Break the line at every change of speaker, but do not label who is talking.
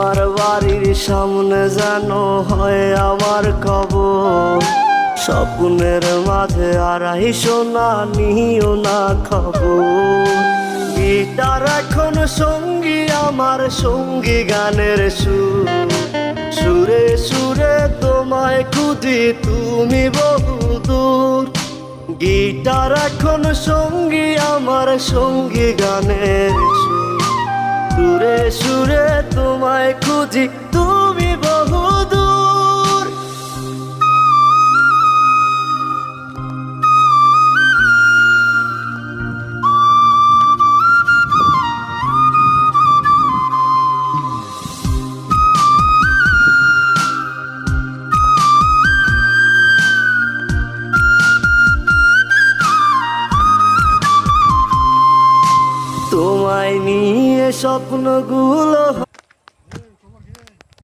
তোমার বাড়ির সামনে যেন হয় আমার কবর। স্বপ্নের মাঝে আড়াই সোনা নিও না খবর। গিটার এখন সঙ্গী আমার, সঙ্গী গানের সুর। সুরে সুরে তোমায় খুঁজি তুমি বহুদূর। গিটার এখন সঙ্গী আমার, সঙ্গী গানের সুর। সুরে সুরে তোমায় খুঁজি তুমি বহুদূর। তোমায় নিয়ে স্বপ্নগুলো